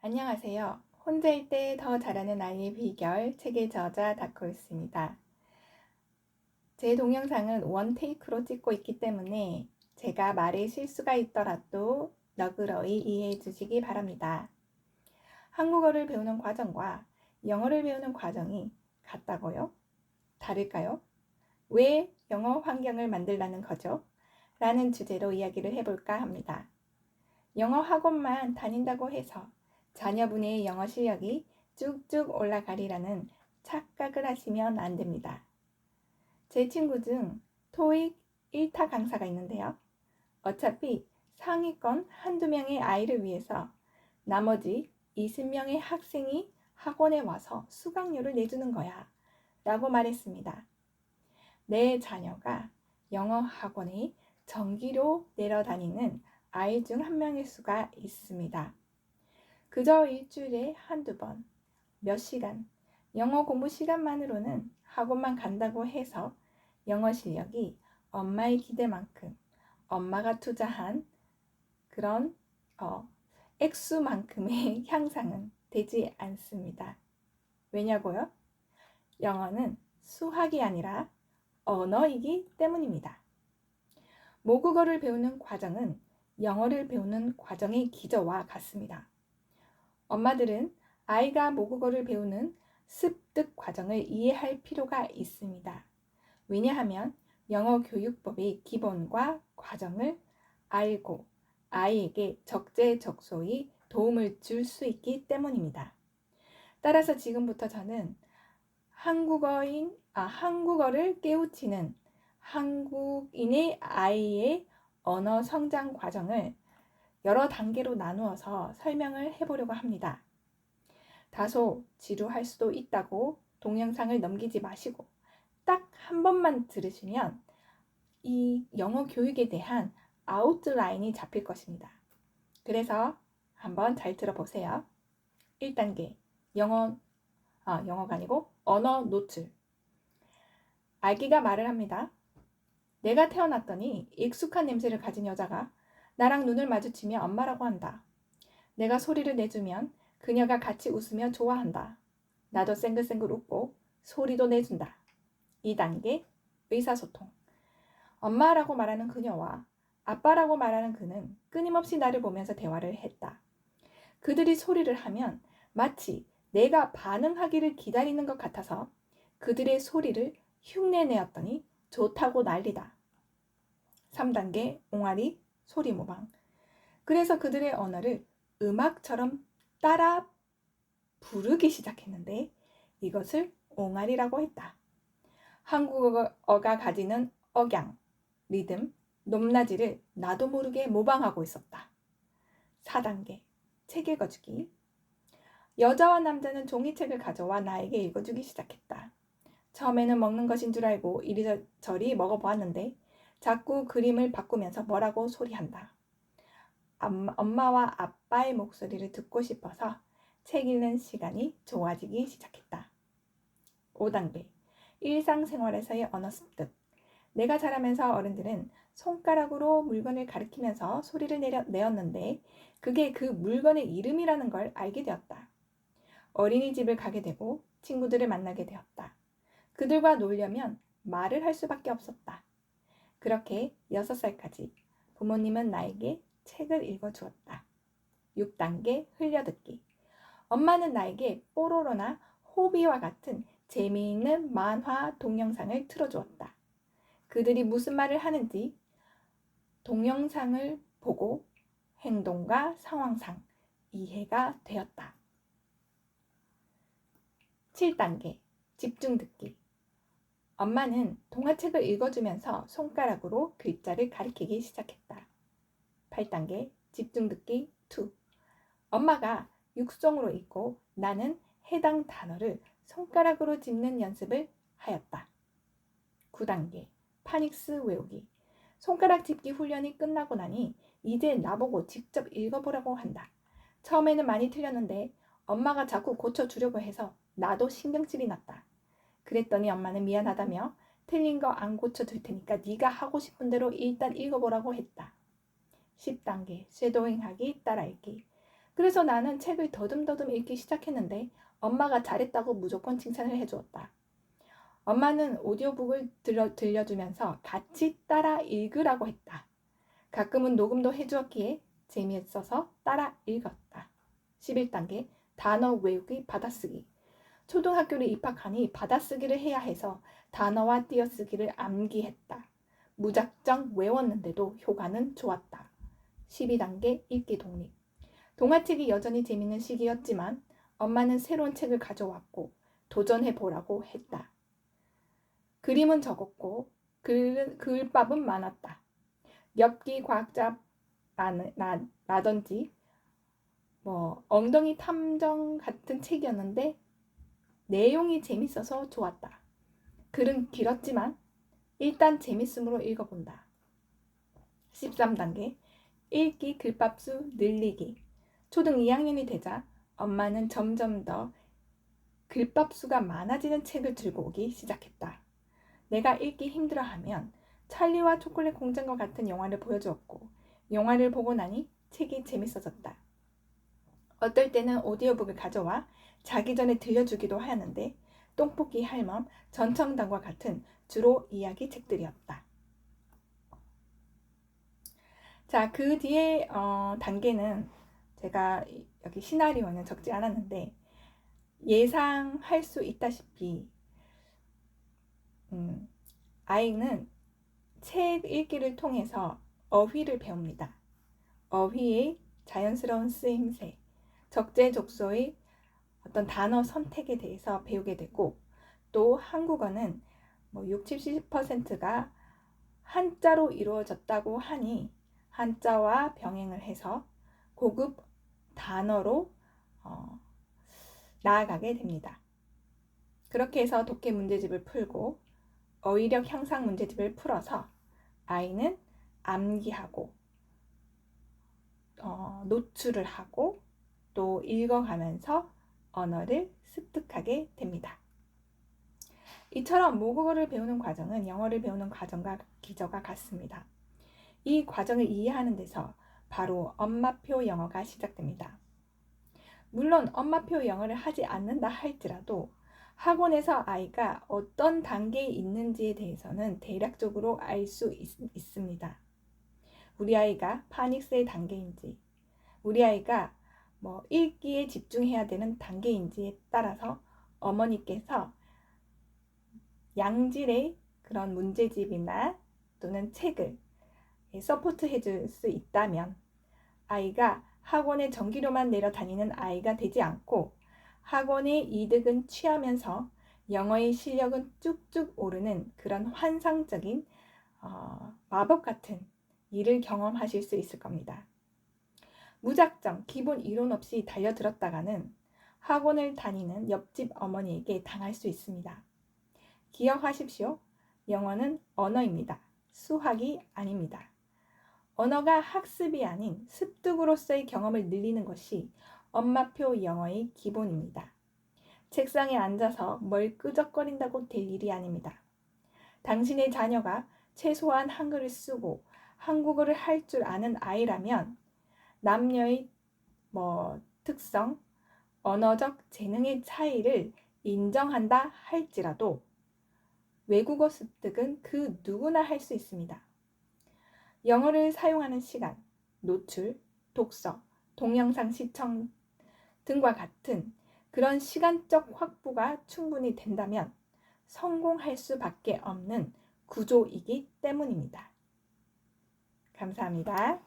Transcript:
안녕하세요. 혼자일 때 더 잘하는 아이의 비결 책의 저자 다코였습니다. 제 동영상은 원 테이크로 찍고 있기 때문에 제가 말에 실수가 있더라도 너그러이 이해해 주시기 바랍니다. 한국어를 배우는 과정과 영어를 배우는 과정이 같다고요? 다를까요? 왜 영어 환경을 만들라는 거죠? 라는 주제로 이야기를 해볼까 합니다. 영어 학원만 다닌다고 해서 자녀분의 영어 실력이 쭉쭉 올라가리라는 착각을 하시면 안 됩니다. 제 친구 중 토익 1타 강사가 있는데요. 어차피 상위권 한두 명의 아이를 위해서 나머지 20명의 학생이 학원에 와서 수강료를 내주는 거야 라고 말했습니다. 내 자녀가 영어 학원에 정기로 내려다니는 아이 중 한 명일 수가 있습니다. 그저 일주일에 한두 번, 몇 시간, 영어 공부 시간만으로는 학원만 간다고 해서 영어 실력이 엄마의 기대만큼 엄마가 투자한 그런 액수만큼의 향상은 되지 않습니다. 왜냐고요? 영어는 수학이 아니라 언어이기 때문입니다. 모국어를 배우는 과정은 영어를 배우는 과정의 기저와 같습니다. 엄마들은 아이가 모국어를 배우는 습득 과정을 이해할 필요가 있습니다. 왜냐하면 영어 교육법의 기본과 과정을 알고 아이에게 적재적소히 도움을 줄 수 있기 때문입니다. 따라서 지금부터 저는 한국어를 깨우치는 한국인의 아이의 언어 성장 과정을 여러 단계로 나누어서 설명을 해보려고 합니다. 다소 지루할 수도 있다고 동영상을 넘기지 마시고 딱 한 번만 들으시면 이 영어 교육에 대한 아웃라인이 잡힐 것입니다. 그래서 한번 잘 들어보세요. 1단계 영어가 아니고 언어 노출. 아기가 말을 합니다. 내가 태어났더니 익숙한 냄새를 가진 여자가 나랑 눈을 마주치며 엄마라고 한다. 내가 소리를 내주면 그녀가 같이 웃으며 좋아한다. 나도 쌩글쌩글 웃고 소리도 내준다. 2단계 의사소통. 엄마라고 말하는 그녀와 아빠라고 말하는 그는 끊임없이 나를 보면서 대화를 했다. 그들이 소리를 하면 마치 내가 반응하기를 기다리는 것 같아서 그들의 소리를 흉내내었더니 좋다고 난리다. 3단계 옹알이 소리 모방. 그래서 그들의 언어를 음악처럼 따라 부르기 시작했는데 이것을 옹알이라고 했다. 한국어가 가지는 억양, 리듬, 높낮이를 나도 모르게 모방하고 있었다. 4단계 책 읽어주기. 여자와 남자는 종이책을 가져와 나에게 읽어주기 시작했다. 처음에는 먹는 것인 줄 알고 이리저리 먹어보았는데 자꾸 그림을 바꾸면서 뭐라고 소리한다. 엄마와 아빠의 목소리를 듣고 싶어서 책 읽는 시간이 좋아지기 시작했다. 5단계 일상생활에서의 언어 습득. 내가 자라면서 어른들은 손가락으로 물건을 가리키면서 소리를 내었는데 그게 그 물건의 이름이라는 걸 알게 되었다. 어린이집을 가게 되고 친구들을 만나게 되었다. 그들과 놀려면 말을 할 수밖에 없었다. 그렇게 6살까지 부모님은 나에게 책을 읽어주었다. 6단계 흘려듣기. 엄마는 나에게 뽀로로나 호비와 같은 재미있는 만화 동영상을 틀어주었다. 그들이 무슨 말을 하는지 동영상을 보고 행동과 상황상 이해가 되었다. 7단계 집중 듣기. 엄마는 동화책을 읽어주면서 손가락으로 글자를 가리키기 시작했다. 8단계 집중 듣기 2. 엄마가 육성으로 읽고 나는 해당 단어를 손가락으로 짚는 연습을 하였다. 9단계 파닉스 외우기. 손가락 짚기 훈련이 끝나고 나니 이제 나보고 직접 읽어보라고 한다. 처음에는 많이 틀렸는데 엄마가 자꾸 고쳐주려고 해서 나도 신경질이 났다. 그랬더니 엄마는 미안하다며 틀린 거 안 고쳐줄 테니까 네가 하고 싶은 대로 일단 읽어보라고 했다. 10단계 쉐도잉하기 따라읽기. 그래서 나는 책을 더듬더듬 읽기 시작했는데 엄마가 잘했다고 무조건 칭찬을 해주었다. 엄마는 오디오북을 들려주면서 같이 따라 읽으라고 했다. 가끔은 녹음도 해주었기에 재미있어서 따라 읽었다. 11단계 단어 외우기 받아쓰기. 초등학교를 입학하니 받아쓰기를 해야 해서 단어와 띄어쓰기를 암기했다. 무작정 외웠는데도 효과는 좋았다. 12단계 읽기 독립. 동화책이 여전히 재밌는 시기였지만 엄마는 새로운 책을 가져왔고 도전해보라고 했다. 그림은 적었고 글밥은 많았다. 엽기 과학자라든지 엉덩이 탐정 같은 책이었는데 내용이 재밌어서 좋았다. 글은 길었지만 일단 재밌음으로 읽어본다. 13단계 읽기 글밥수 늘리기. 초등 2학년이 되자 엄마는 점점 더 글밥수가 많아지는 책을 들고 오기 시작했다. 내가 읽기 힘들어하면 찰리와 초콜릿 공장과 같은 영화를 보여주었고 영화를 보고 나니 책이 재밌어졌다. 어떨 때는 오디오북을 가져와 자기 전에 들려주기도 하였는데 똥볶이 할멈, 전청단과 같은 주로 이야기 책들이었다. 자, 그 뒤에 단계는 제가 여기 시나리오는 적지 않았는데 예상할 수 있다시피 아이는 책 읽기를 통해서 어휘를 배웁니다. 어휘의 자연스러운 쓰임새, 적재적소의 어떤 단어 선택에 대해서 배우게 되고 또 한국어는 60, 70%가 한자로 이루어졌다고 하니 한자와 병행을 해서 고급 단어로 나아가게 됩니다. 그렇게 해서 독해 문제집을 풀고 어휘력 향상 문제집을 풀어서 아이는 암기하고 노출을 하고 또 읽어가면서 언어를 습득하게 됩니다. 이처럼 모국어를 배우는 과정은 영어를 배우는 과정과 기저가 같습니다. 이 과정을 이해하는 데서 바로 엄마표 영어가 시작됩니다. 물론 엄마표 영어를 하지 않는다 할지라도 학원에서 아이가 어떤 단계에 있는지에 대해서는 대략적으로 알 수 있습니다. 우리 아이가 파닉스의 단계인지, 우리 아이가 읽기에 집중해야 되는 단계인지에 따라서 어머니께서 양질의 그런 문제집이나 또는 책을 서포트 해줄 수 있다면 아이가 학원에 정기료만 내려 다니는 아이가 되지 않고 학원의 이득은 취하면서 영어의 실력은 쭉쭉 오르는 그런 환상적인 마법 같은 일을 경험하실 수 있을 겁니다. 무작정 기본 이론 없이 달려들었다가는 학원을 다니는 옆집 어머니에게 당할 수 있습니다. 기억하십시오. 영어는 언어입니다. 수학이 아닙니다. 언어가 학습이 아닌 습득으로서의 경험을 늘리는 것이 엄마표 영어의 기본입니다. 책상에 앉아서 뭘 끄적거린다고 될 일이 아닙니다. 당신의 자녀가 최소한 한글을 쓰고 한국어를 할 줄 아는 아이라면 남녀의 특성, 언어적 재능의 차이를 인정한다 할지라도 외국어 습득은 그 누구나 할 수 있습니다. 영어를 사용하는 시간, 노출, 독서, 동영상 시청 등과 같은 그런 시간적 확보가 충분히 된다면 성공할 수밖에 없는 구조이기 때문입니다. 감사합니다.